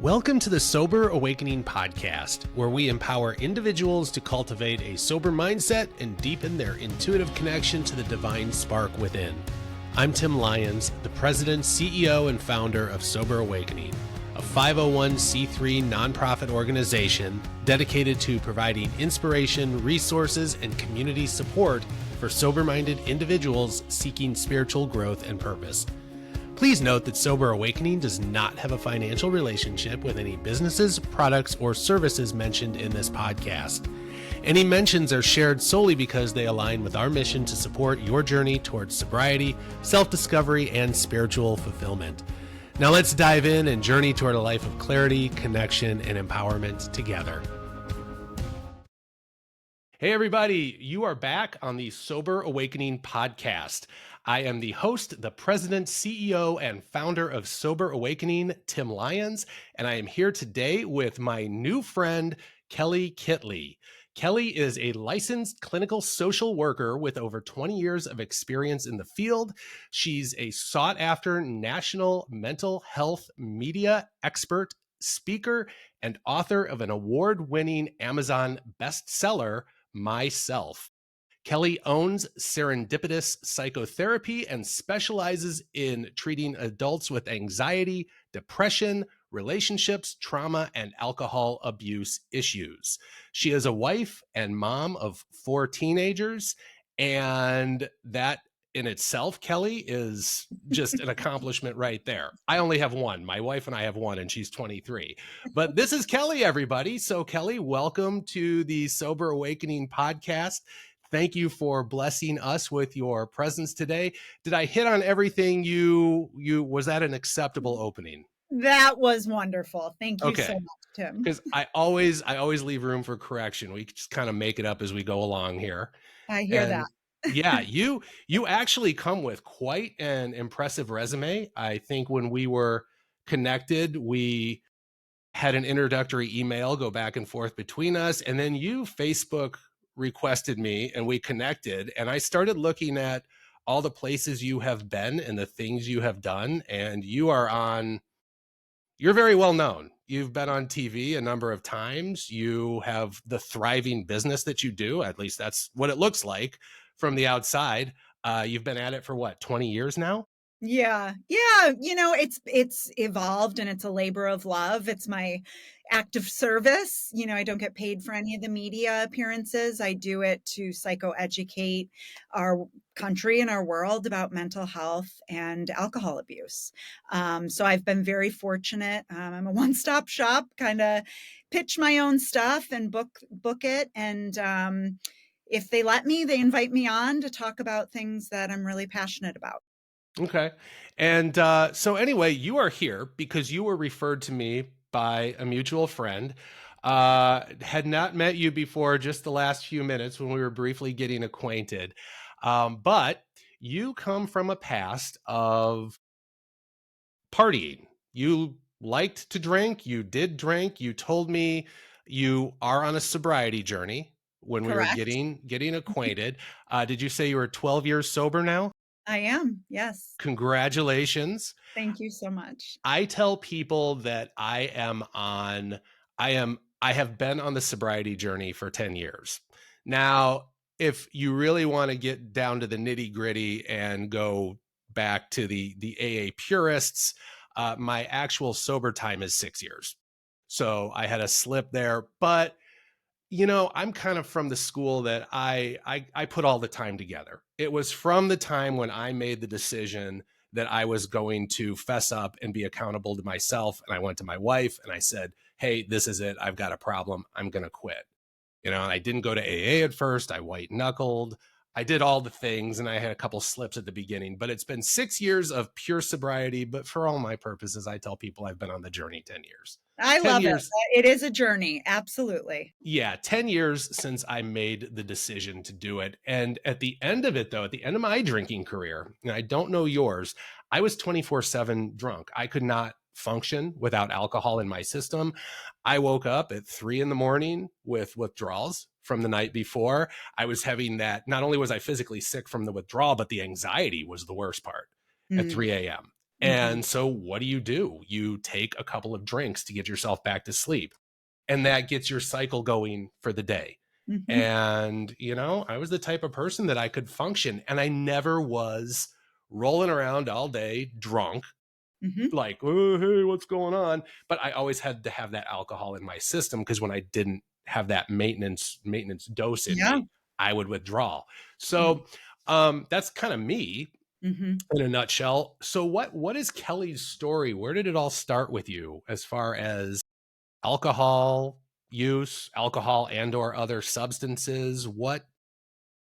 Welcome to the Sober Awakening podcast, where we empower individuals to cultivate a sober mindset and deepen their intuitive connection to the divine spark within. I'm Tim Lyons, the president, CEO, and founder of Sober Awakening, a 501c3 nonprofit organization dedicated to providing inspiration, resources, and community support for sober-minded individuals seeking spiritual growth and purpose. Please note that Sober Awakening does not have a financial relationship with any businesses, products, or services mentioned in this podcast. Any mentions are shared solely because they align with our mission to support your journey towards sobriety, self-discovery, and spiritual fulfillment. Now let's dive in and journey toward a life of clarity, connection, and empowerment together. Hey everybody, you are back on the Sober Awakening podcast. I am the host, the president, CEO, and founder of Sober Awakening, Tim Lyons, and I am here today with my new friend, Kelley Kittley. Kelley is a licensed clinical social worker with over 20 years of experience in the field. She's a sought-after national mental health media expert, speaker, and author of an award-winning Amazon bestseller, Myself. Kelley owns Serendipitous Psychotherapy and specializes in treating adults with anxiety, depression, relationships, trauma, and alcohol abuse issues. She is a wife and mom of 4 teenagers, and that in itself, Kelley, is just an accomplishment right there. I only have one. My wife and I have one, and she's 23. But this is Kelley, everybody. So Kelley, welcome to the Sober Awakening podcast. Thank you for blessing us with your presence today. Did I hit on everything was that an acceptable opening? That was wonderful. Thank you so much, Tim. Because I always leave room for correction. We just kind of make it up as we go along here. I hear that. Yeah, you actually come with quite an impressive resume. I think when we were connected, we had an introductory email go back and forth between us, and then you Facebook requested me and we connected, and I started looking at all the places you have been and the things you have done, and you're very well known. You've been on TV a number of times. You have the thriving business that you do. At least that's what it looks like from the outside. You've been at it for what, 20 years now? Yeah. You know, it's evolved and it's a labor of love. It's my act of service. You know, I don't get paid for any of the media appearances. I do it to psychoeducate our country and our world about mental health and alcohol abuse. So I've been very fortunate. I'm a one-stop shop, kind of pitch my own stuff and book it. And if they let me, they invite me on to talk about things that I'm really passionate about. Okay. And so anyway, you are here because you were referred to me by a mutual friend. Had not met you before, just the last few minutes when we were briefly getting acquainted. But you come from a past of partying. You liked to drink. You did drink. You told me you are on a sobriety journey when we Correct. were getting acquainted. Did you say you were 12 years sober now? I am. Yes. Congratulations. Thank you so much. I tell people that I have been on the sobriety journey for 10 years. Now, if you really want to get down to the nitty gritty and go back to the AA purists, my actual sober time is 6 years. So I had a slip there, but you know, I'm kind of from the school that I put all the time together. It was from the time when I made the decision that I was going to fess up and be accountable to myself. And I went to my wife and I said, hey, this is it. I've got a problem. I'm going to quit. You know, and I didn't go to AA at first. I white knuckled. I did all the things and I had a couple slips at the beginning, but it's been 6 years of pure sobriety. But for all my purposes, I tell people I've been on the journey 10 years. I love it. It is a journey. Absolutely. Yeah. 10 years since I made the decision to do it. And at the end of it, though, at the end of my drinking career, and I don't know yours, I was 24/7 drunk. I could not function without alcohol in my system. I woke up at 3 a.m. with withdrawals from the night before. I was having that. Not only was I physically sick from the withdrawal, but the anxiety was the worst part at 3 a.m. Mhm. And so what do? You take a couple of drinks to get yourself back to sleep, and that gets your cycle going for the day. Mhm. And, I was the type of person that I could function, and I never was rolling around all day drunk, Mhm. like, oh, hey, what's going on? But I always had to have that alcohol in my system, because when I didn't have that maintenance dose in Yeah. me, I would withdraw. Yeah. So that's kind of me Mhm. in a nutshell. So what is Kelley's story? Where did it all start with you as far as alcohol use, alcohol and or other substances? All Where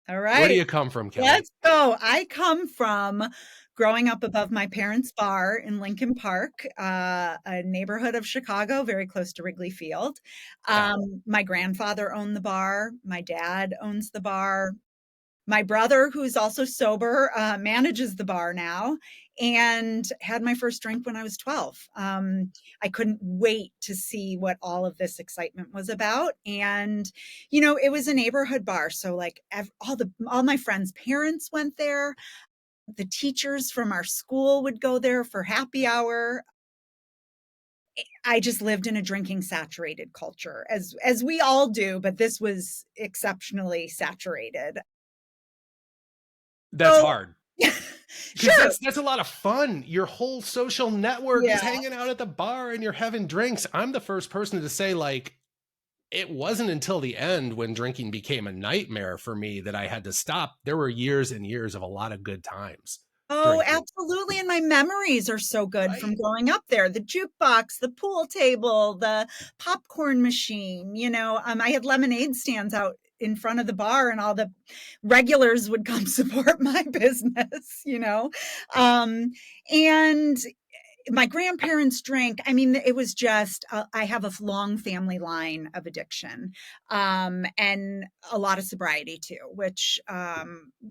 do right. you come from, Kelley? Let's go. I come from growing up above my parents' bar in Lincoln Park, a neighborhood of Chicago, very close to Wrigley Field. Yeah. My grandfather owned the bar. My dad owns the bar. My brother, who's also sober, manages the bar now, and had my first drink when I was 12. I couldn't wait to see what all of this excitement was about. And, it was a neighborhood bar. So like all my friends' parents went there. The teachers from our school would go there for happy hour. I just lived in a drinking saturated culture, as we all do, but this was exceptionally saturated. That's So hard, because sure. that's a lot of fun. Your whole social network Yeah. is hanging out at the bar and you're having drinks. I'm the first person to say, like, it wasn't until the end, when drinking became a nightmare for me, that I had to stop. There were years and years of a lot of good times Oh, drinking. absolutely, and my memories are so good from Right. growing up there. The jukebox, the pool table, the popcorn machine, I had lemonade stands out in front of the bar, and all the regulars would come support my business, Um, and my grandparents drank. I mean, it was just, I have a long family line of addiction, and a lot of sobriety too, which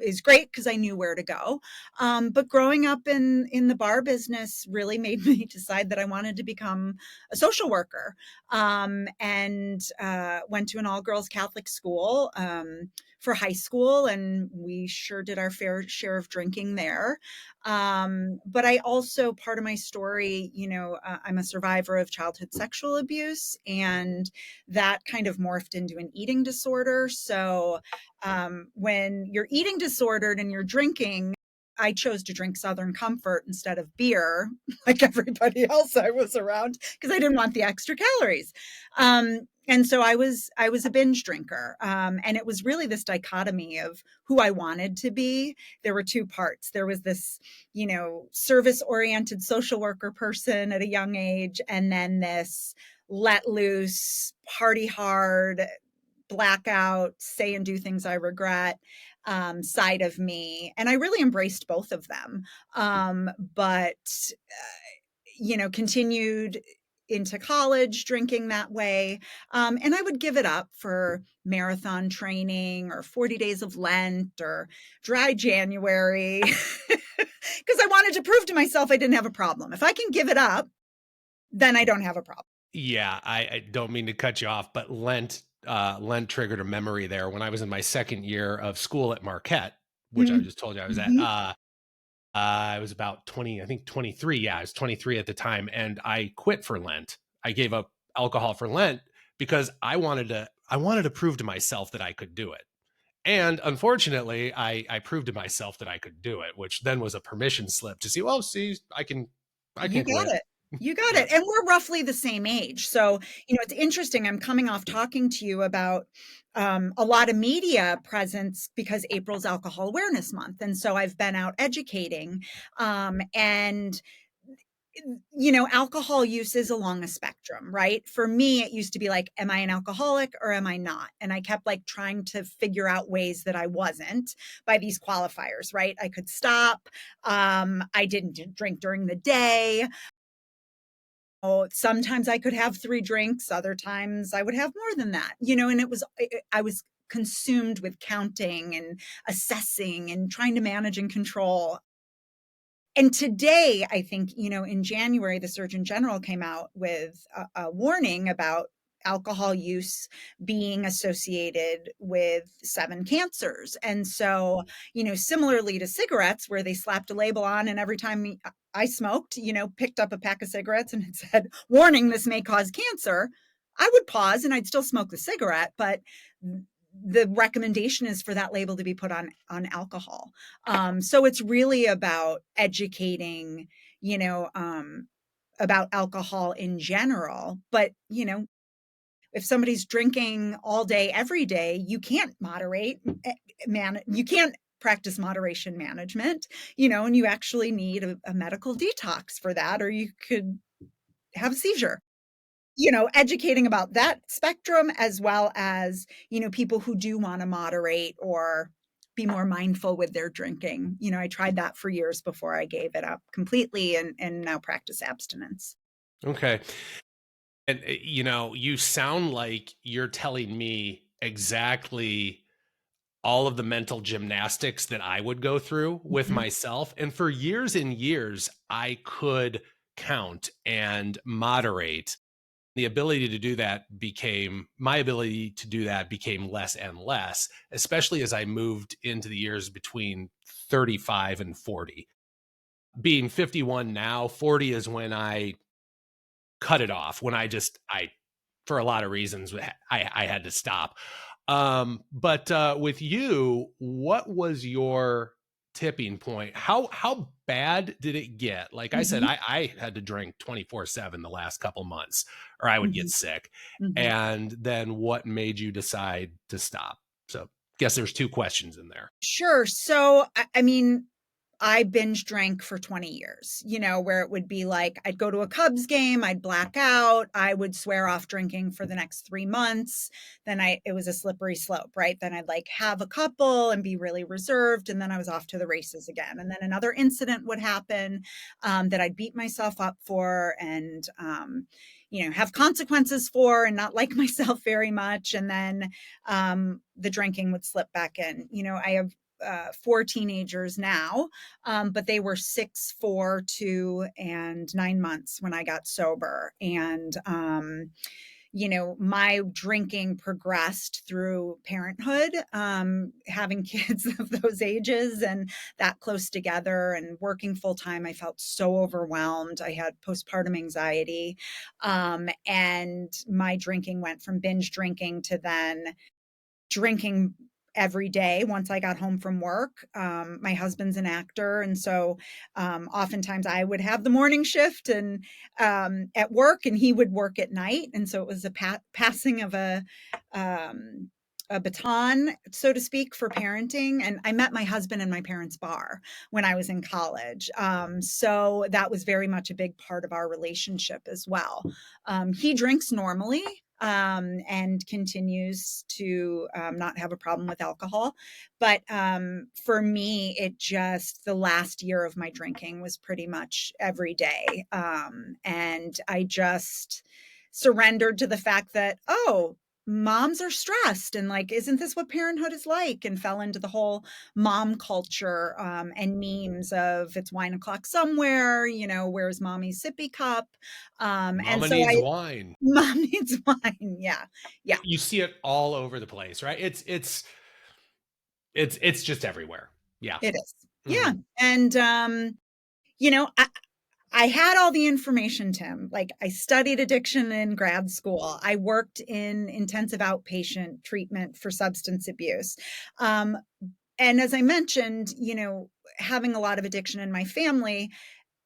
is great because I knew where to go. But growing up in the bar business really made me decide that I wanted to become a social worker, and went to an all girls Catholic school for high school, and we sure did our fair share of drinking there. But I also, part of my story, I'm a survivor of childhood sexual abuse, and that kind of morphed into an eating disorder. So when you're eating disordered and you're drinking, I chose to drink Southern Comfort instead of beer, like everybody else I was around, because I didn't want the extra calories. And so I was a binge drinker, and it was really this dichotomy of who I wanted to be. There were two parts. There was this, service oriented social worker person at a young age, and then this let loose, party hard, blackout, say and do things I regret side of me. And I really embraced both of them. But, continued into college drinking that way. And I would give it up for marathon training or 40 days of Lent or dry January because I wanted to prove to myself I didn't have a problem. If I can give it up, then I don't have a problem. Yeah, I don't mean to cut you off, but Lent triggered a memory there. When I was in my second year of school at Marquette, which I Mm-hmm. just told you I was at, I was about 20, I think 23. Yeah, I was 23 at the time, and I quit for Lent. I gave up alcohol for Lent because I wanted to prove to myself that I could do it. And unfortunately, I proved to myself that I could do it, which then was a permission slip to see, well, see, I can You got quit. it. You got Yeah. it. And we're roughly the same age. So, it's interesting. I'm coming off talking to you about a lot of media presence because April's Alcohol Awareness Month. And so I've been out educating. And alcohol use is along a spectrum, right? For me, it used to be like, am I an alcoholic or am I not? And I kept like trying to figure out ways that I wasn't by these qualifiers, right? I could stop. I didn't drink during the day. Oh, sometimes I could have 3 drinks, other times I would have more than that, and I was consumed with counting and assessing and trying to manage and control. And today, I think, in January, the Surgeon General came out with a warning about alcohol use being associated with 7 cancers. And so, similarly to cigarettes, where they slapped a label on, and every time I smoked, picked up a pack of cigarettes and it said, warning, this may cause cancer, I would pause and I'd still smoke the cigarette, but the recommendation is for that label to be put on alcohol. So it's really about educating, about alcohol in general. But, if somebody's drinking all day, every day, you can't you can't practice moderation management, and you actually need a medical detox for that, or you could have a seizure. Educating about that spectrum, as well as, people who do want to moderate or be more mindful with their drinking. I tried that for years before I gave it up completely, and now practice abstinence. Okay. And, you sound like you're telling me exactly all of the mental gymnastics that I would go through with Mhm. myself. And for years and years, I could count and moderate. The ability to do that became my ability to do that became less and less, especially as I moved into the years between 35 and 40. Being 51 now, 40 is when I cut it off, when I for a lot of reasons I had to stop. But with you, what was your tipping point? How bad did it get? Like I said, Mhm. I had to drink 24/7 the last couple months, or I would get Mhm. sick. Mhm. And then what made you decide to stop? So guess there's two questions in there. Sure. So, I mean, I binge drank for 20 years, where it would be like I'd go to a Cubs game, I'd black out, I would swear off drinking for the next 3 months. Then it was a slippery slope, right? Then I'd like have a couple and be really reserved, and then I was off to the races again. And then another incident would happen, that I'd beat myself up for, and have consequences for, and not like myself very much. And then the drinking would slip back in. I have 4 teenagers now, but they were 6, 4, 2, and 9 months when I got sober. And, my drinking progressed through parenthood, having kids of those ages and that close together and working full time. I felt so overwhelmed. I had postpartum anxiety. And my drinking went from binge drinking to then drinking every day once I got home from work. My husband's an actor, and so oftentimes I would have the morning shift and at work, and he would work at night, and so it was a passing of um, a baton, so to speak, for parenting. And I met my husband in my parents' bar when I was in college, so that was very much a big part of our relationship as well. He drinks normally, and continues to not have a problem with alcohol. But for me, the last year of my drinking was pretty much every day. And I just surrendered to the fact that, oh, moms are stressed, and like, isn't this what parenthood is like? And fell into the whole mom culture, and memes of it's wine o'clock somewhere, where's mommy's sippy cup? And Mama so needs I wine. Mom needs wine. Yeah. Yeah, You see it all over the place, right? It's just everywhere. Yeah. it is. Yeah. Mhm. And, you know, I, I had all the information, Tim. Like, I studied addiction in grad school. I worked in intensive outpatient treatment for substance abuse. Um, and as I mentioned, having a lot of addiction in my family,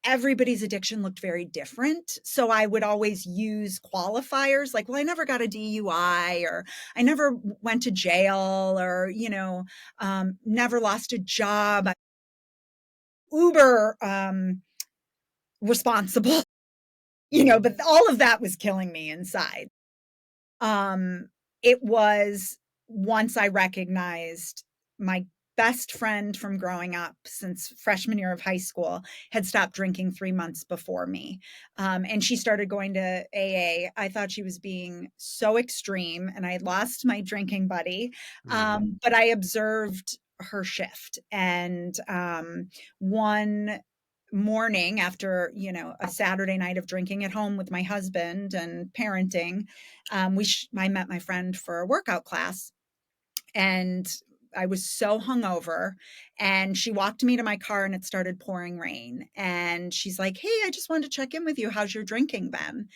everybody's addiction looked very different. So I would always use qualifiers like, well, I never got a DUI, or I never went to jail, or, never lost a job. Uber responsible, but all of that was killing me inside. Um, it was once I recognized my best friend from growing up since freshman year of high school had stopped drinking 3 months before me. And she started going to AA. I thought she was being so extreme, and I had lost my drinking buddy. Mhm. But I observed her shift. And one morning after, a Saturday night of drinking at home with my husband and parenting, I met my friend for a workout class, and I was so hungover, and she walked me to my car and it started pouring rain. And she's like, "Hey, I just wanted to check in with you. How's your drinking been?"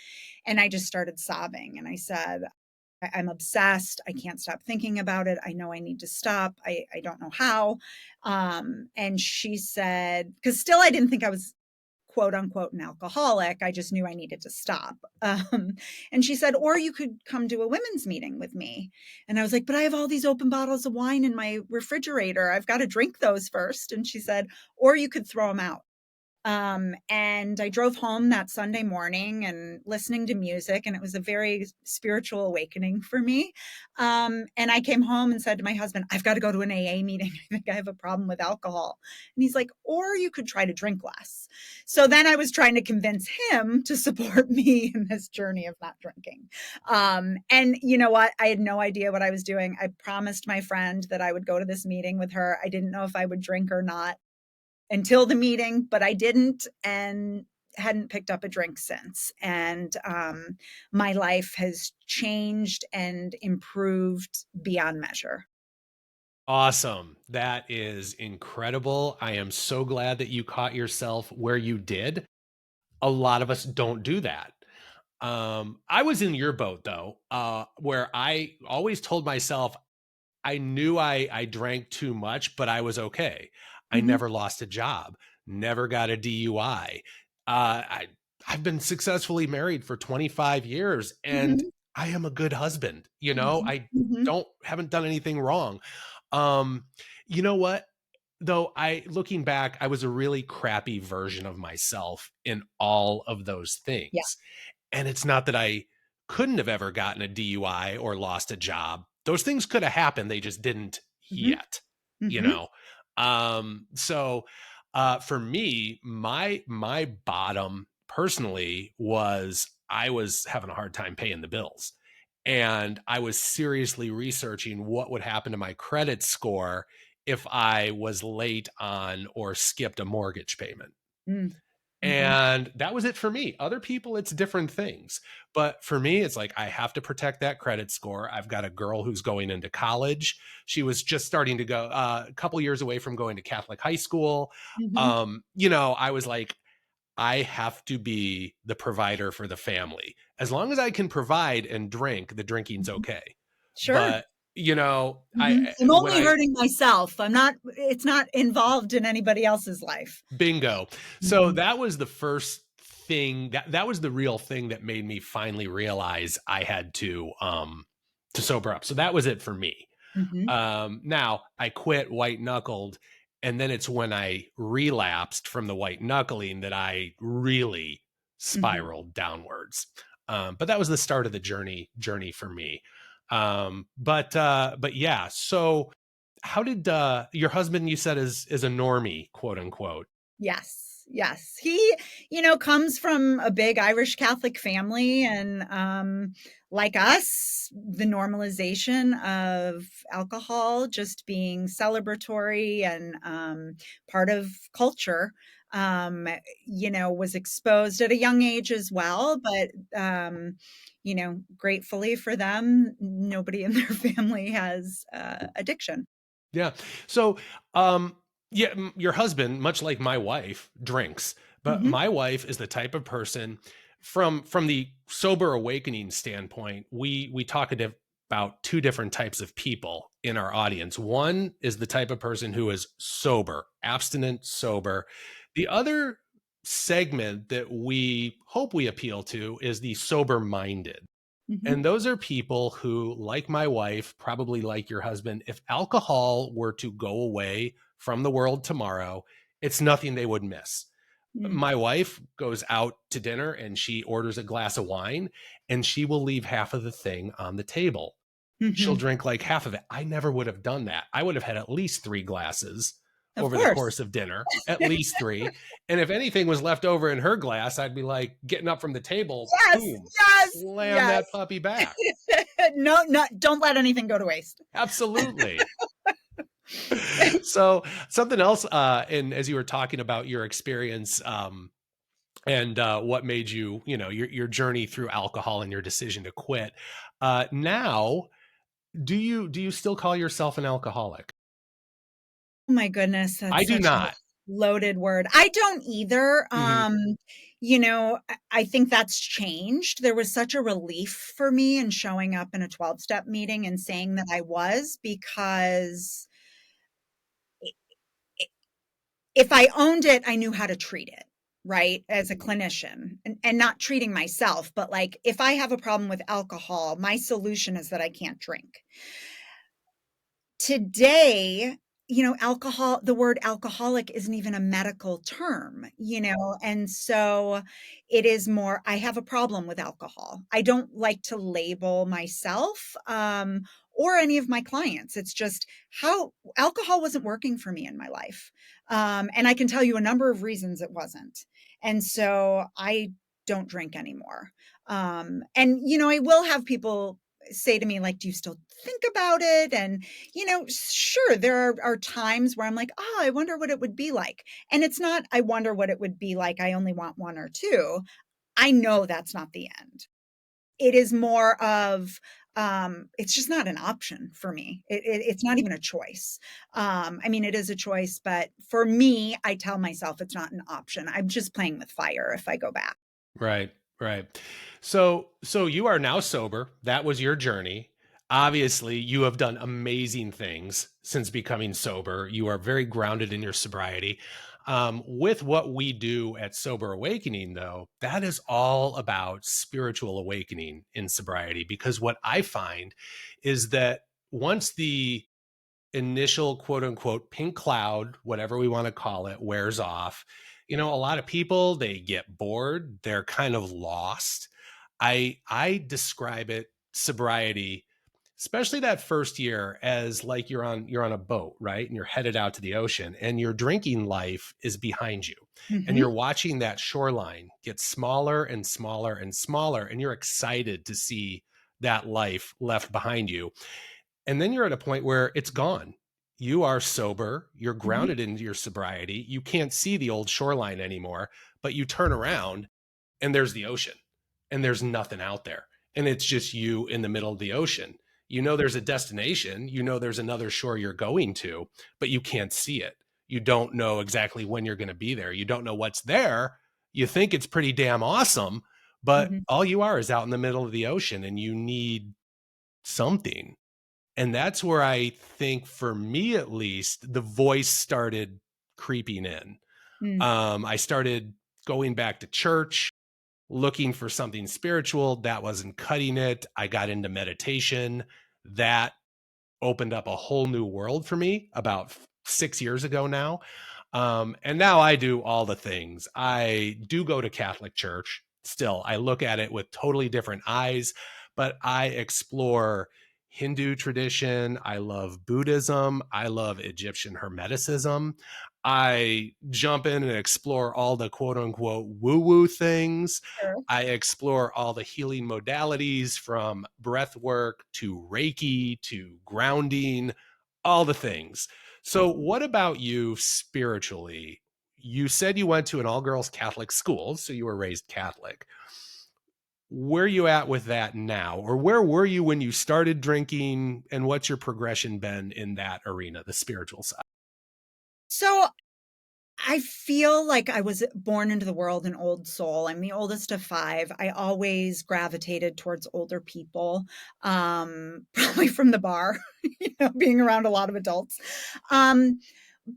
And I just started sobbing. And I said, I'm obsessed. I can't stop thinking about it. I know I need to stop. I don't know how. And she said, because still I didn't think I was quote unquote an alcoholic. I just knew I needed to stop. And she said, or you could come to a women's meeting with me. And I was like, but I have all these open bottles of wine in my refrigerator. I've got to drink those first. And she said, or you could throw them out. And I drove home that Sunday morning and listening to music, and it was a very spiritual awakening for me. And I came home and said to my husband, I've got to go to an AA meeting. I think I have a problem with alcohol. And he's like, or you could try to drink less. So then I was trying to convince him to support me in this journey of not drinking. And you know what? I had no idea what I was doing. I promised my friend that I would go to this meeting with her. I didn't know if I would drink or not until the meeting, but I didn't, and hadn't picked up a drink since. And my life has changed and improved beyond measure. Awesome. That is incredible. I am so glad that you caught yourself where you did. A lot of us don't do that. I was in your boat though, where I always told myself I knew I drank too much, but I was okay. I Mm-hmm. never lost a job, never got a DUI. I've been successfully married for 25 years, and Mm-hmm. I am a good husband. You know, Mm-hmm. I Mm-hmm. haven't done anything wrong. Um, you know what? Though looking back, I was a really crappy version of myself in all of those Yeah. things. And it's not that I couldn't have ever gotten a DUI or lost a job. Those things could have happened. They just didn't Mm-hmm. yet, you Mm-hmm. know? So for me, my bottom personally was I was having a hard time paying the bills. And I was seriously researching what would happen to my credit score if I was late on or skipped a mortgage payment. Mm-hmm. And that was it for me. Other people, it's different things. But for me, it's like I have to protect that credit score. I've got a girl who's going into college. She was just starting to go a couple years away from going to Catholic high school. Mm-hmm. I was like, I have to be the provider for the family. As long as I can provide and drink, the drinking's Mm-hmm. okay. Sure. But you know, Mm-hmm. I'm when only I hurting myself. It's not involved in anybody else's life. bingo. So Mm-hmm. that was the first thing that was the real thing that made me finally realize I had to sober up. So that was it for me. Mm-hmm. Now I quit white knuckled, and then it's when I relapsed from the white knuckling that I really Mm-hmm. spiraled downwards. But that was the start of the journey for me. But yeah, so how did your husband, you said, is a normie, quote unquote? Yes, yes. He, comes from a big Irish Catholic family, and like us, the normalization of alcohol just being celebratory and part of culture, was exposed at a young age as well. But, gratefully for them, nobody in their family has addiction. Yeah. So, yeah, your husband, much like my wife, drinks, but Hmm. my wife is the type of person from the sober awakening standpoint. We talk about two different types of people in our audience. One is the type of person who is sober, abstinent, sober. The other segment that we hope we appeal to is the sober minded. Hmm. And those are people who, like my wife, probably like your husband, if alcohol were to go away from the world tomorrow, it's nothing they would miss. My wife goes out to dinner and she orders a glass of wine, and she will leave half of the thing on the table. She'll Hmm. drink like half of it. I never would have done that. I would have had at least 3 glasses Of over the course. course of dinner, at least three. And if anything was left over in her glass, I'd be like getting up from the table, Yes, boom, yes, slam that yes. puppy back. No, don't let anything go to waste. Absolutely. So something else, and as you were talking about your experience, and what made you, your journey through alcohol and your decision to quit. Now, do you still call yourself an alcoholic? Oh my goodness, I that's do such a not. loaded word. I don't either. Mhm. I think that's changed. There was such a relief for me in showing up in a 12-step meeting and saying that I was, because I if I owned it, I knew how to treat it, right? As a clinician, and not treating myself, but like if I have a problem with alcohol, my solution is that I can't drink. Today, the word alcoholic isn't even a medical term, and so it is more, I have a problem with alcohol. I don't like to label myself, or any of my clients. It's just how alcohol wasn't working for me in my life. And I can tell you a number of reasons it wasn't. And so I don't drink anymore. And I will have people say to me, like, do you still think about it? And sure, there are times where I'm like, oh, I wonder what it would be like. And it's not, I wonder what it would be like, I only want one or two. I know that's not the end. It is more of, it's just not an option for me. It's not even a choice. I mean, it is a choice, but for me, I tell myself it's not an option. I'm just playing with fire if I go back. Right, right. So you are now sober. That was your journey. Obviously, you have done amazing things since becoming sober. You are very grounded in your sobriety. With what we do at Sober Awakening, though, that is all about spiritual awakening in sobriety. Because what I find is that once the initial quote unquote pink cloud, whatever we want to call it, wears off, a lot of people, they get bored, they're kind of lost. I describe it, sobriety, especially that first year, as like you're on a boat, right? And you're headed out to the ocean and your drinking life is behind you. And Hmm. you're watching that shoreline get smaller and smaller and smaller and you're excited to see that life left behind you. And then you're at a point where it's gone. You are sober, you're Hmm. grounded in your sobriety. You can't see the old shoreline anymore, but you turn around and there's the ocean and there's nothing out there. And it's just you in the middle of the ocean. There's a destination, there's another shore you're going to, but you can't see it. You don't know exactly when you're going to be there. You don't know what's there. You think it's pretty damn awesome, but Hmm. all you are is out in the middle of the ocean and you need something. And that's where I think, for me at least, the voice started creeping in. Mm. I started going back to church, looking for something spiritual. That wasn't cutting it. I got into meditation. That opened up a whole new world for me about 6 years ago now. And now I do all the things. I do go to Catholic church still. I look at it with totally different eyes, but I explore Hindu tradition. I love Buddhism. I love Egyptian Hermeticism. I jump in and explore all the quote unquote woo woo things. Sure. I explore all the healing modalities from breath work to Reiki to grounding, all the things. So, what about you spiritually? You said you went to an all girls Catholic school, so you were raised Catholic. Where are you at with that now? Or where were you when you started drinking? And what's your progression been in that arena, the spiritual side? So I feel like I was born into the world an old soul. I'm the oldest of five. I always gravitated towards older people, probably from the bar, being around a lot of adults. Um,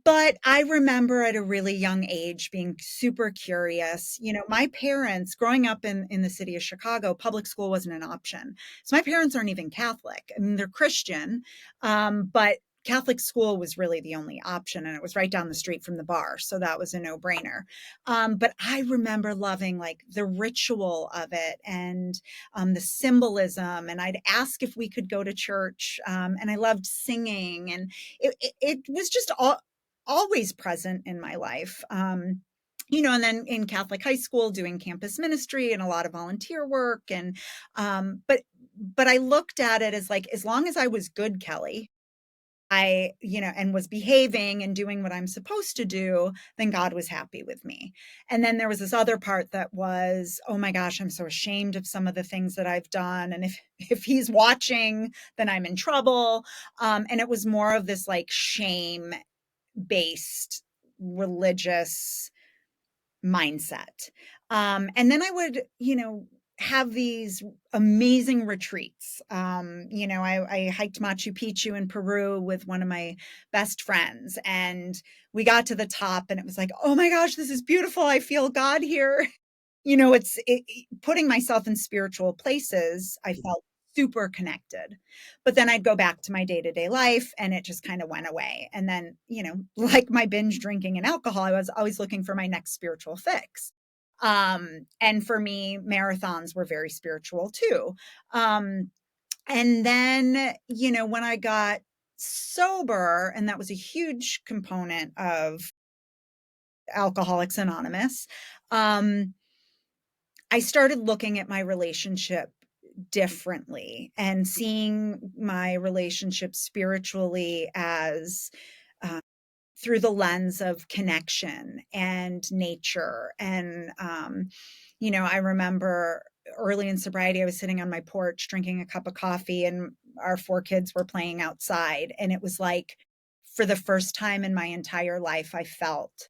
but I remember at a really young age being super curious. My parents, growing up in the city of Chicago, public school wasn't an option. So my parents aren't even Catholic. I mean, they're Christian, but Catholic school was really the only option, and it was right down the street from the bar. So that was a no brainer. But I remember loving like the ritual of it and the symbolism. And I'd ask if we could go to church. And I loved singing. And it was just always present in my life. And then in Catholic high school, doing campus ministry and a lot of volunteer work. And, but I looked at it as like, as long as I was good, Kelley, and was behaving and doing what I'm supposed to do, then God was happy with me. And then there was this other part that was, oh my gosh, I'm so ashamed of some of the things that I've done. And if he's watching, then I'm in trouble. And it was more of this like shame based religious mindset. And then I would, have these amazing retreats. I hiked Machu Picchu in Peru with one of my best friends, and we got to the top, and it was like, oh my gosh, this is beautiful. I feel God here. Putting myself in spiritual places, I felt super connected. But then I'd go back to my day-to-day life and it just kind of went away. And then, like my binge drinking and alcohol, I was always looking for my next spiritual fix. And for me, marathons were very spiritual too. And then, when I got sober, and that was a huge component of Alcoholics Anonymous, I started looking at my relationship differently and seeing my relationship spiritually as through the lens of connection and nature. And, I remember early in sobriety, I was sitting on my porch drinking a cup of coffee, and our 4 kids were playing outside. And it was like, for the first time in my entire life, I felt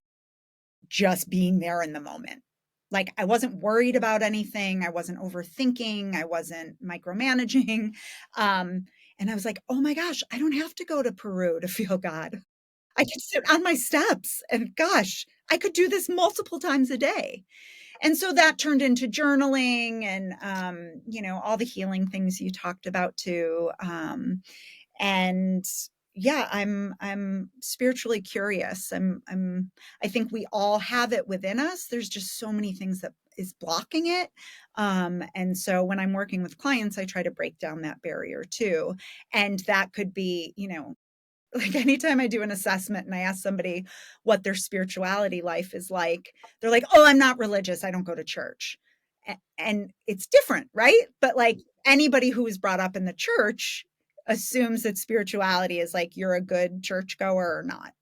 just being there in the moment. Like I wasn't worried about anything. I wasn't overthinking. I wasn't micromanaging. And I was like, oh my gosh, I don't have to go to Peru to feel God. I could sit on my steps and gosh, I could do this multiple times a day. And so that turned into journaling and, all the healing things you talked about too. And yeah, I'm spiritually curious. I think we all have it within us. There's just so many things that is blocking it. And so when I'm working with clients, I try to break down that barrier too. And that could be, like anytime I do an assessment and I ask somebody what their spirituality life is like, they're like, oh, I'm not religious. I don't go to church. And it's different, right? But like anybody who was brought up in the church assumes that spirituality is like you're a good churchgoer or not.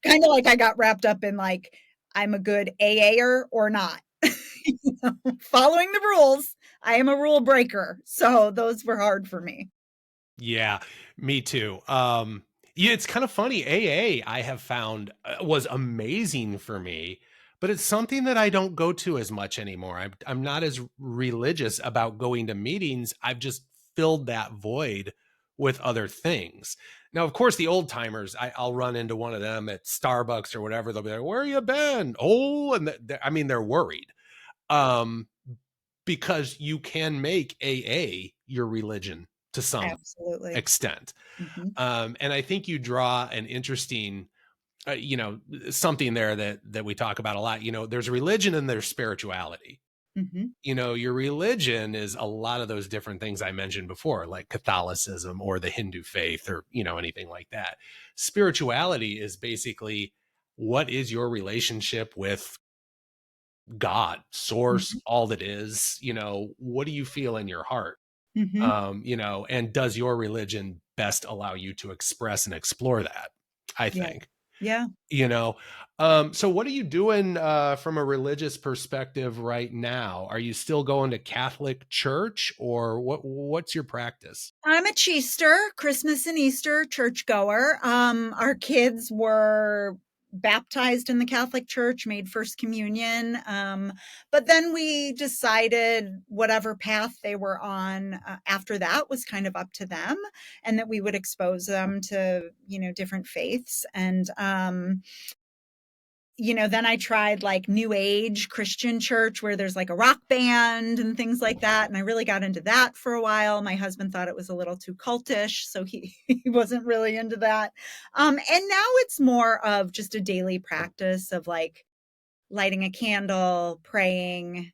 Kind of like I got wrapped up in like I'm a good AAer or not. Following the rules. I am a rule breaker. So those were hard for me. Yeah, me too. Yeah, it's kind of funny. AA, I have found was amazing for me, but it's something that I don't go to as much anymore. I'm not as religious about going to meetings. I've just filled that void with other things. Now, of course, the old timers, I'll run into one of them at Starbucks or whatever. They'll be like, "Where you been?" Oh, and I mean, they're worried. Um, because you can make AA your religion to some Absolutely. extent. Hmm. And I think you draw an interesting, something there that we talk about a lot. There's religion and there's spirituality. Hmm. Your religion is a lot of those different things I mentioned before, like Catholicism or the Hindu faith or, anything like that. Spirituality is basically what is your relationship with God, source, Hmm. all that is, what do you feel in your heart? Hmm. And does your religion best allow you to express and explore that? I Yeah. think, Yeah. you know. So what are you doing from a religious perspective right now? Are you still going to Catholic church or what's your practice? I'm a Cheester, Christmas and Easter churchgoer. Our kids were baptized in the Catholic Church, made First Communion. But then we decided whatever path they were on after that was kind of up to them, and that we would expose them to, different faiths. And then I tried like new age Christian church where there's like a rock band and things like that. And I really got into that for a while. My husband thought it was a little too cultish, so he wasn't really into that. And now it's more of just a daily practice of like lighting a candle, praying.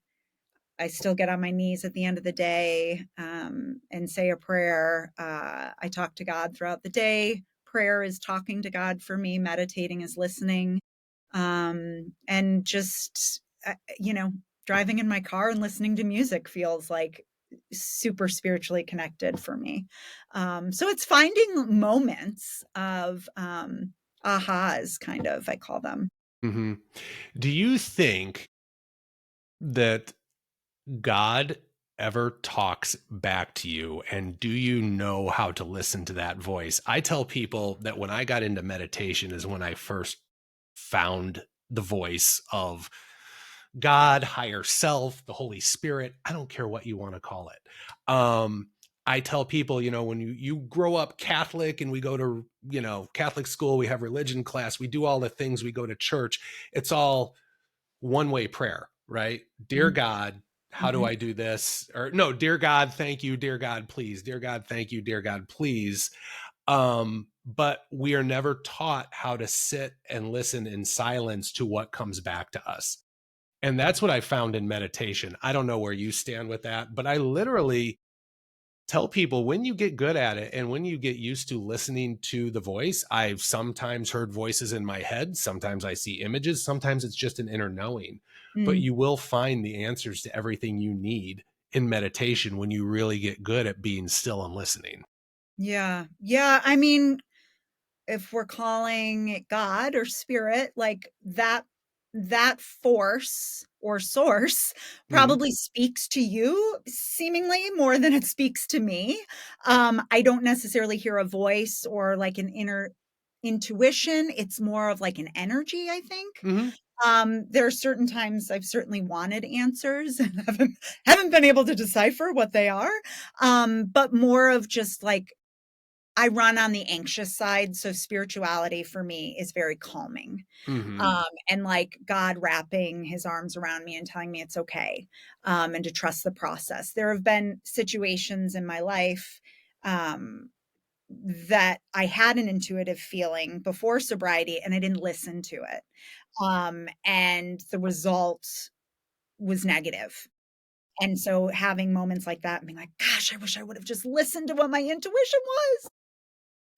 I still get on my knees at the end of the day and say a prayer. I talk to God throughout the day. Prayer is talking to God for me, meditating is listening. And just, driving in my car and listening to music feels like super spiritually connected for me. So it's finding moments of ahas, kind of, I call them. Hmm. Do you think that God ever talks back to you, and do you know how to listen to that voice? I tell people that when I got into meditation is when I first found the voice of God, higher self, the Holy Spirit. I don't care what you want to call it. I tell people, when you grow up Catholic and we go to, Catholic school, we have religion class, we do all the things, we go to church. It's all one way prayer, right? Dear God, how do Mm-hmm. I do this? Or no, dear God, thank you. Dear God, please. Dear God, thank you. Dear God, please. But we are never taught how to sit and listen in silence to what comes back to us. And that's what I found in meditation. I don't know where you stand with that, but I literally tell people when you get good at it and when you get used to listening to the voice, I've sometimes heard voices in my head. Sometimes I see images. Sometimes it's just an inner knowing, but Mm, you will find the answers to everything you need in meditation when you really get good at being still and listening. yeah. Yeah. I mean, if we're calling it God or spirit, like that force or source Hmm. probably speaks to you seemingly more than it speaks to me. I don't necessarily hear a voice or like an inner intuition. It's more of like an energy, I think. Hmm. There are certain times I've certainly wanted answers and haven't been able to decipher what they are. But more of just like I run on the anxious side, so spirituality for me is very calming. Hmm. And like God wrapping his arms around me and telling me it's okay, and to trust the process. There have been situations in my life um, that I had an intuitive feeling before sobriety and I didn't listen to it. And the result was negative. And so having moments like that and being like, gosh, I wish I would have just listened to what my intuition was.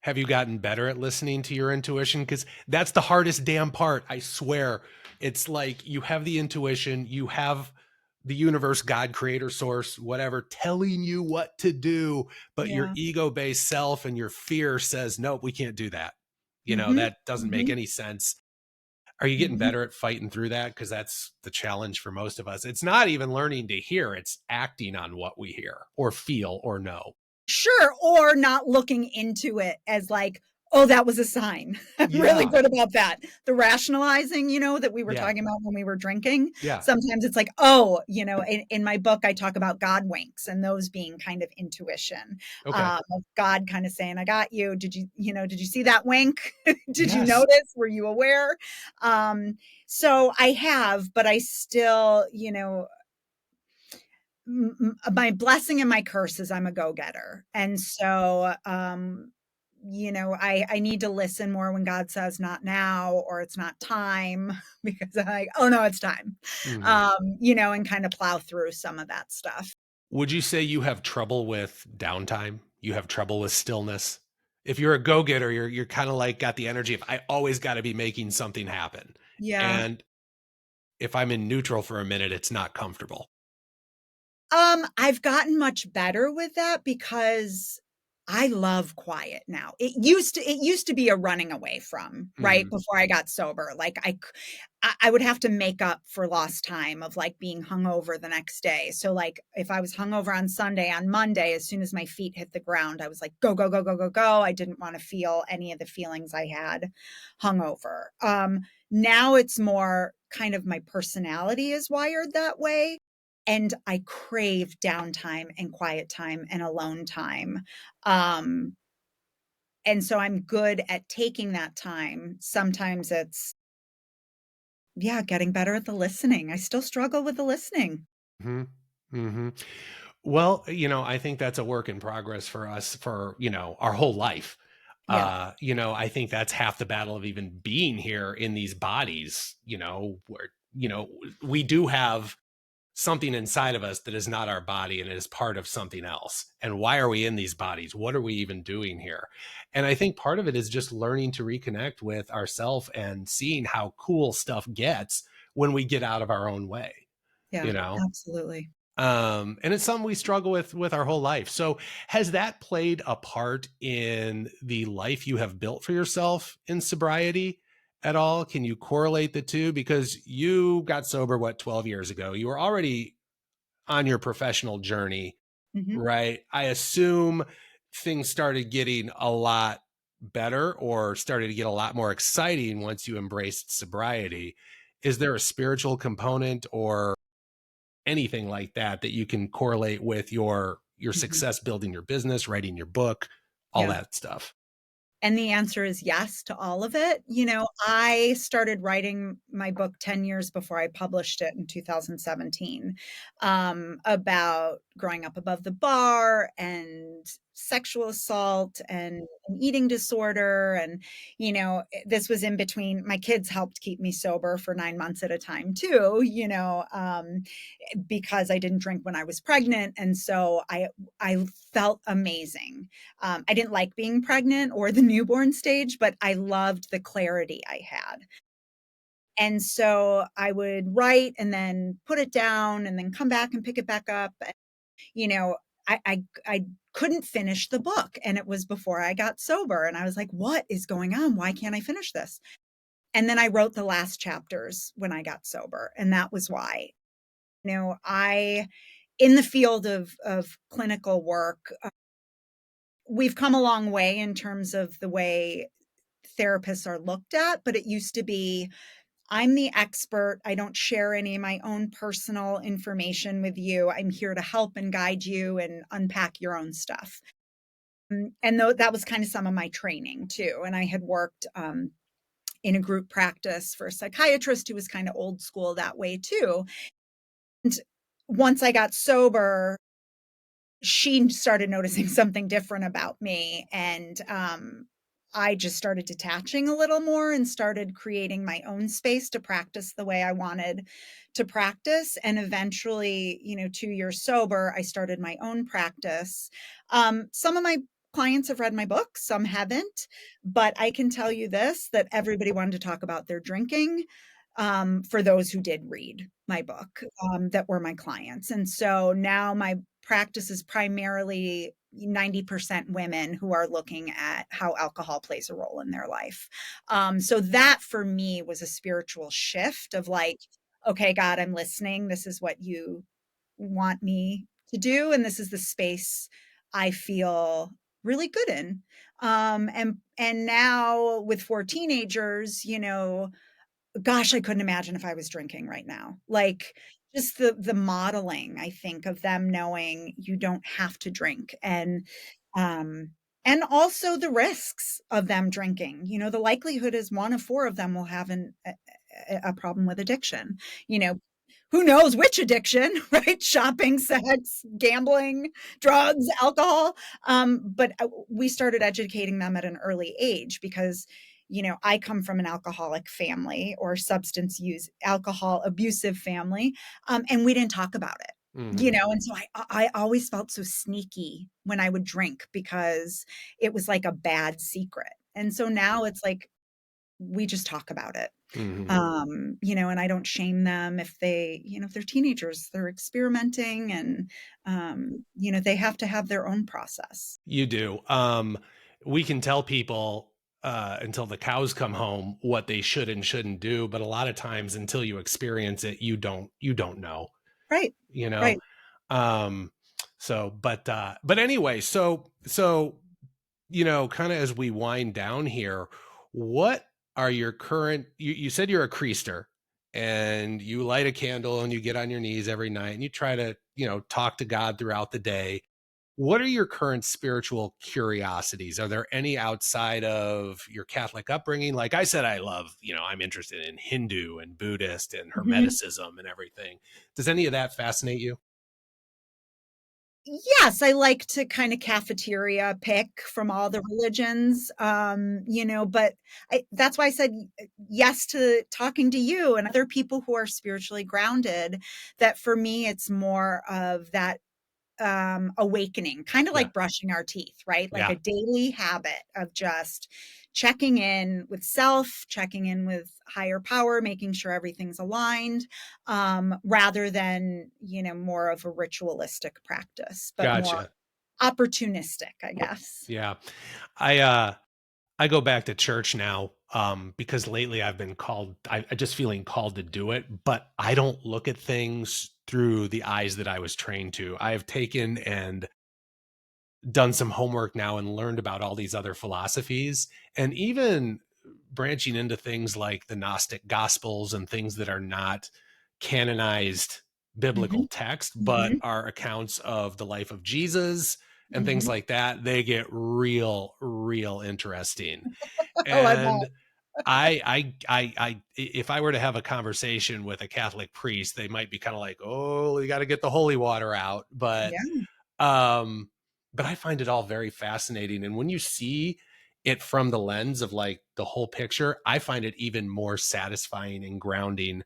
Have you gotten better at listening to your intuition? Because that's the hardest damn part. I swear. It's like you have the intuition, you have the universe, God, creator, source, whatever, telling you what to do, but your Yeah. ego based self and your fear says, nope, we can't do that. Mhm. That doesn't make Mhm. any sense. Are you getting Mhm. better at fighting through that? Because that's the challenge for most of us. It's not even learning to hear, it's acting on what we hear or feel or know. Sure, or not looking into it as like, "Oh, that was a sign." I'm really Yeah. good about that. The rationalizing, that we were Yeah. talking about when we were drinking, Yeah. sometimes it's like, "Oh," in my book, I talk about God winks and those being kind of intuition, Okay. of God kinda saying, "I got you. Did you see that wink? Did you Yes. notice? Were you aware?" Um, so I have, but I still, my blessing and my curse is I'm a go-getter. And so, I need to listen more when God says not now or it's not time because I'm like, oh no, it's time. Mhm. And kind of plow through some of that stuff. Would you say you have trouble with downtime? You have trouble with stillness? If you're a go-getter, you're kind of like got the energy of I always got to be making something happen. Yeah. And if I'm in neutral for a minute, it's not comfortable. I've gotten much better with that because I love quiet now. It used to be a running away from, right, Mhm. before I got sober. Like I would have to make up for lost time of like being hungover the next day. So like if I was hungover on Sunday, on Monday, as soon as my feet hit the ground, I was like, go, go, go, go, go, go. I didn't want to feel any of the feelings I had hungover. Now it's more kind of my personality is wired that way and I crave downtime and quiet time and alone time. Um, and so I'm good at taking that time. Sometimes it's, yeah, getting better at the listening. I still struggle with the listening. Mhm. Mhm. Well, I think that's a work in progress for us for, our whole life. Yeah. I think that's half the battle of even being here in these bodies, where, we do have something inside of us that is not our body and it is part of something else. And why are we in these bodies? What are we even doing here? And I think part of it is just learning to reconnect with ourself and seeing how cool stuff gets when we get out of our own way, Yeah, you know? absolutely. And it's something we struggle with our whole life. So has that played a part in the life you have built for yourself in sobriety at all? Can you correlate the two? Because you got sober, what, 12 years ago? You were already on your professional journey, Mhm. right? I assume things started getting a lot better or started to get a lot more exciting once you embraced sobriety. Is there a spiritual component or anything like that that you can correlate with your Mhm. success building your business, writing your book, all Yeah. that stuff? And the answer is yes to all of it. I started writing my book 10 years before I published it in 2017, about growing up above the bar and sexual assault and an eating disorder. And, this was in between. My kids helped keep me sober for 9 months at a time, too, because I didn't drink when I was pregnant. And so I felt amazing. I didn't like being pregnant or the newborn stage, but I loved the clarity I had. And so I would write and then put it down and then come back and pick it back up. You know, I couldn't finish the book, and it was before I got sober. And I was like, "What is going on? Why can't I finish this?" And then I wrote the last chapters when I got sober, and that was why. I in the field of clinical work, we've come a long way in terms of the way therapists are looked at, but it used to be, I'm the expert. I don't share any of my own personal information with you. I'm here to help and guide you and unpack your own stuff. And though that was kind of some of my training too. And I had worked in a group practice for a psychiatrist who was kind of old school that way too. And once I got sober, she started noticing something different about me, and I just started detaching a little more and started creating my own space to practice the way I wanted to practice. And eventually, 2 years sober, I started my own practice. Some of my clients have read my book, some haven't, but I can tell you this, that everybody wanted to talk about their drinking, for those who did read my book, that were my clients. And so now my practice is primarily 90% women who are looking at how alcohol plays a role in their life. So that for me was a spiritual shift of like, okay, God, I'm listening. This is what you want me to do. And this is the space I feel really good in. And now with 4 teenagers, gosh, I couldn't imagine if I was drinking right now. Like, just the modeling, I think, of them knowing you don't have to drink, um, and also the risks of them drinking. The likelihood is 1 of 4 of them will have a problem with addiction. You know, who knows which addiction, right? Shopping, sex, gambling, drugs, alcohol. But we started educating them at an early age because, I come from an alcoholic family or substance use, alcohol abusive family, and we didn't talk about it. Mhm. And so I always felt so sneaky when I would drink because it was like a bad secret. And so now it's like we just talk about it. Mhm. And I don't shame them if if they're teenagers, they're experimenting and, they have to have their own process. You do. We can tell people until the cows come home what they should and shouldn't do, but a lot of times until you experience it, you don't know, Right. you know. Right. Um, but anyway, so kind of as we wind down here, what are your current you said you're a creaster and you light a candle and you get on your knees every night and you try to, talk to God throughout the day. What are your current spiritual curiosities? Are there any outside of your Catholic upbringing? Like I said, I'm interested in Hindu and Buddhist and Mhm. Hermeticism and everything. Does any of that fascinate you? Yes, I like to kinda cafeteria pick from all the religions, but that's why I said yes to talking to you and other people who are spiritually grounded, that for me, it's more of that awakening, kind of Yeah. like brushing our teeth, right? Like Yeah. a daily habit of just checking in with self, checking in with higher power, making sure everything's aligned, rather than, more of a ritualistic practice, but more Gotcha. opportunistic, I guess. Yeah. I, uh, I go back to church now, because lately I've been called, I just feeling called to do it, but I don't look at things through the eyes that I was trained to. I have taken and done some homework now and learned about all these other philosophies, and even branching into things like the Gnostic Gospels and things that are not canonized biblical Mhm, text, but mhm, are accounts of the life of Jesus and things mhm. like that. They get real interesting. Oh, I And bet. if I were to have a conversation with a Catholic priest, they might be kind of like, "Oh, you got to get the holy water out." Yeah. Um, but I find it all very fascinating. And when you see it from the lens of like the whole picture, I find it even more satisfying and grounding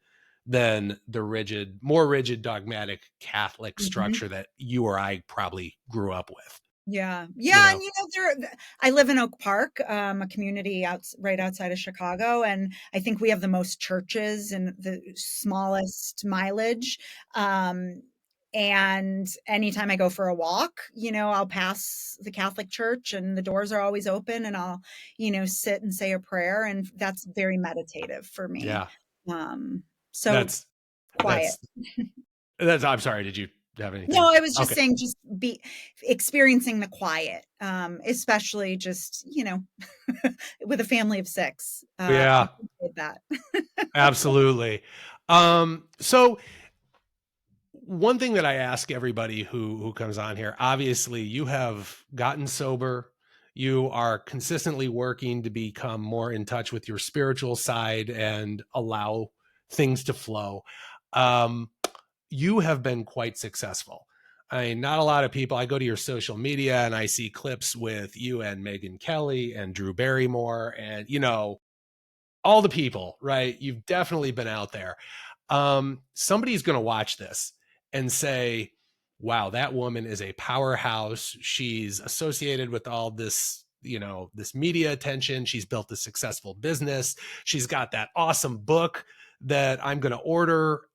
than the more rigid, dogmatic Catholic Mhm. structure that you or I probably grew up with. Yeah. You Yeah, and, know, I live in Oak Park, a community right outside of Chicago, and I think we have the most churches and the smallest mileage, and anytime I go for a walk, I'll pass the Catholic church, and the doors are always open, and I'll, sit and say a prayer, and that's very meditative for me. yeah, Um, so that's quiet. that's that's. I'm sorry. Did you have No, anything? I was just Okay. saying just be experiencing the quiet, especially just, with a family of 6, Yeah, appreciate that. absolutely. So one thing that I ask everybody who comes on here, obviously you have gotten sober. You are consistently working to become more in touch with your spiritual side and allow things to flow. Um, you have been quite successful. I mean, not a lot of people. I go to your social media and I see clips with you and Megan Kelly and Drew Barrymore and, all the people, right? You've definitely been out there. Somebody's going to watch this and say, wow, that woman is a powerhouse. She's associated with all this, this media attention. She's built a successful business. She's got that awesome book that I'm going to order.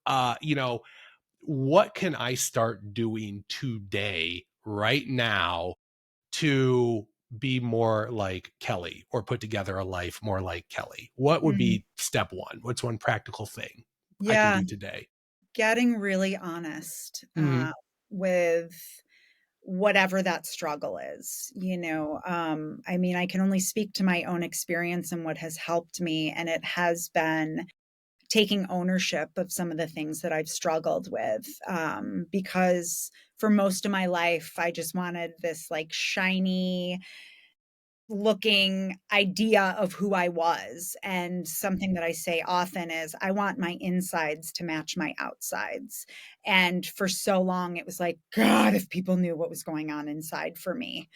What can I start doing today, right now, to be more like Kelley or put together a life more like Kelley? What would Mhm. be step one? What's one practical thing I can Yeah, do today? getting really honest, Mhm. with whatever that struggle is, I mean, I can only speak to my own experience and what has helped me, and it has been taking ownership of some of the things that I've struggled with, because for most of my life, I just wanted this, like, shiny looking idea of who I was, and something that I say often is, "I want my insides to match my outsides," and for so long, it was like, God, if people knew what was going on inside for me,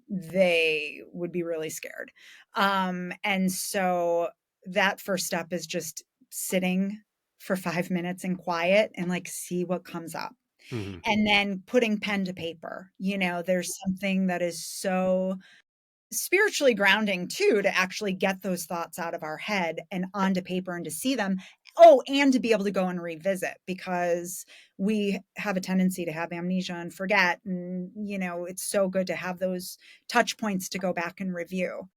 they would be really scared, and so that first step is just sitting for 5 minutes in quiet and, like, see what comes up, Mhm. and then putting pen to paper, there's something that is so spiritually grounding too to actually get those thoughts out of our head and onto paper and to see them. Oh, and to be able to go and revisit because we have a tendency to have amnesia and forget. And, it's so good to have those touch points to go back and review.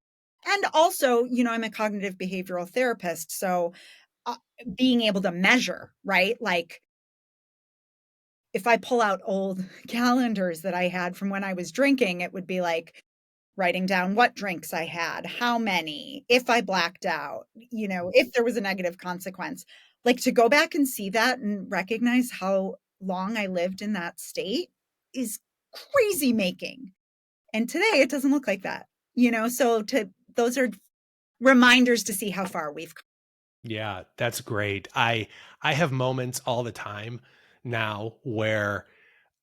And also, I'm a cognitive behavioral therapist. So uh, being able to measure, right? Like if I pull out old calendars that I had from when I was drinking, it would be like, writing down what drinks I had, how many, if I blacked out, if there was a negative consequence. Like, to go back and see that and recognize how long I lived in that state is crazy making. And today it doesn't look like that, so to those are reminders to see how far we've come. Yeah, that's great. I have moments all the time now where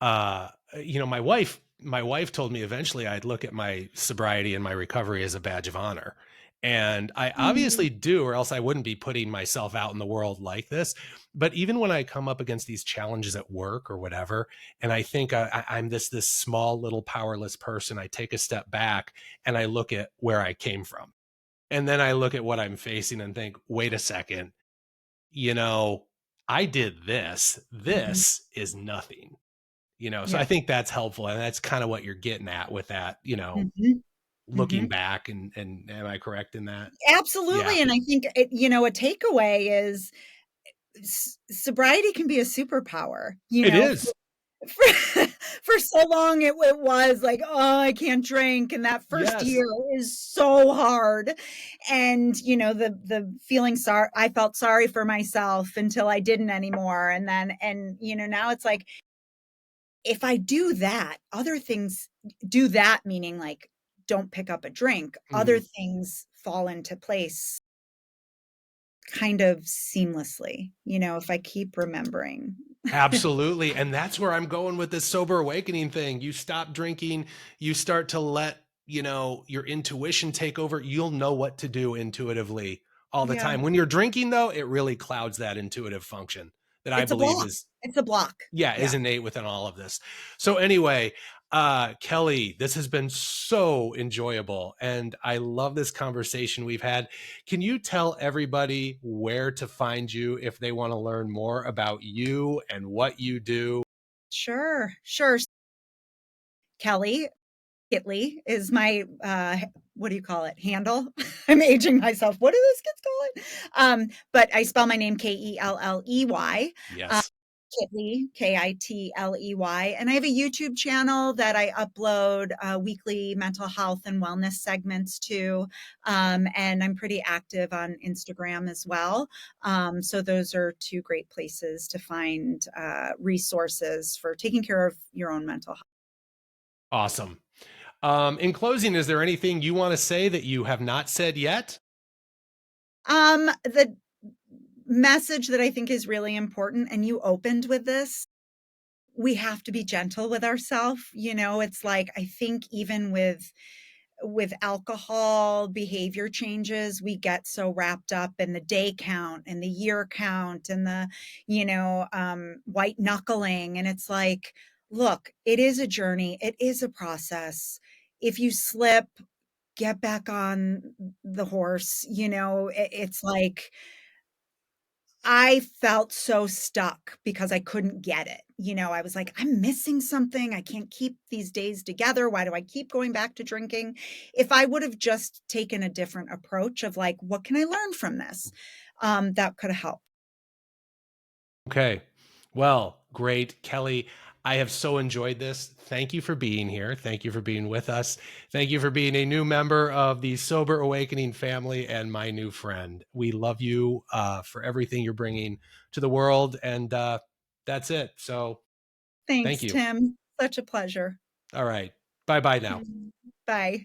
my wife told me eventually I'd look at my sobriety and my recovery as a badge of honor. And I Mm, obviously do, or else I wouldn't be putting myself out in the world like this. But even when I come up against these challenges at work or whatever, and I think I'm this small little powerless person, I take a step back and I look at where I came from. And then I look at what I'm facing and think, wait a second, you know, I did this. mhm. This is nothing, so I Yeah. think that's helpful. And that's kind of what you're getting at with that, Mhm. looking Mhm. back and am I correct in that? Yeah, Absolutely, and I think a takeaway is sobriety can be a superpower, it is. for for so long it was like, "Oh, I can't drink," and that first Yes. year is so hard, and, the feeling I felt sorry for myself until I didn't anymore, and then now it's like, if I do that, other things do that, meaning, like, don't pick up a drink, other Mhm. things fall into place kind of seamlessly, if I keep remembering. Absolutely. And that's where I'm going with this sober awakening thing. You stop drinking, you start to let, your intuition take over. You'll know what to do intuitively all the Yeah. time. When you're drinking, though, it really clouds that intuitive function that I It's a believe block. is, It's a block. yeah, Yeah. is innate within all of this. So anyway, Kelley, this has been so enjoyable and I love this conversation we've had. Can you tell everybody where to find you if they want to learn more about you and what you do? Sure, sure. Kelley Kittley is my, what do you call it, handle? I'm aging myself. What do those kids call it? But I spell my name Kelley, Yes. Kitley, Kitley, and I have a YouTube channel that I upload, weekly mental health and wellness segments to, and I'm pretty active on Instagram as well. So those are 2 great places to find, resources for taking care of your own mental health. Awesome. In closing, is there anything you want to say that you have not said yet? The message that I think is really important, and you opened with this, we have to be gentle with ourselves. It's like, I think even with alcohol behavior changes, we get so wrapped up in the day count and the year count and the, white knuckling. And it's like, look, it is a journey. It is a process. If you slip, get back on the horse. It's like, I felt so stuck because I couldn't get it. I was like, I'm missing something. I can't keep these days together. Why do I keep going back to drinking? If I would have just taken a different approach of like, what can I learn from this? That could have helped. Okay. Well, great. Kelley, I have so enjoyed this. Thank you for being here. Thank you for being with us. Thank you for being a new member of the Sober Awakening family and my new friend. We love you for everything you're bringing to the world. And that's it. So thank Thanks, you. Tim. Such a pleasure. All right. Bye bye now. Bye.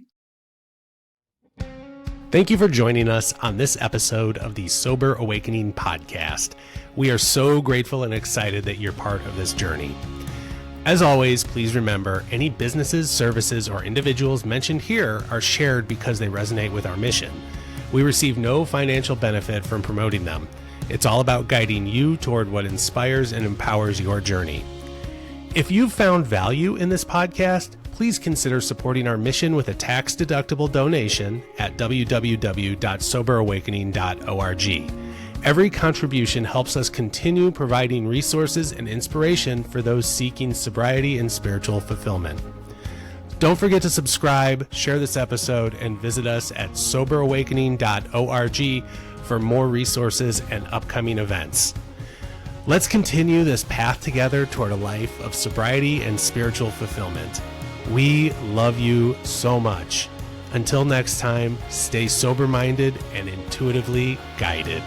Thank you for joining us on this episode of the Sober Awakening podcast. We are so grateful and excited that you're part of this journey. As always, please remember any businesses, services, or individuals mentioned here are shared because they resonate with our mission. We receive no financial benefit from promoting them. It's all about guiding you toward what inspires and empowers your journey. If you've found value in this podcast, please consider supporting our mission with a tax-deductible donation at www.soberawakening.org. Every contribution helps us continue providing resources and inspiration for those seeking sobriety and spiritual fulfillment. Don't forget to subscribe, share this episode, and visit us at soberawakening.org for more resources and upcoming events. Let's continue this path together toward a life of sobriety and spiritual fulfillment. We love you so much. Until next time, stay sober-minded and intuitively guided.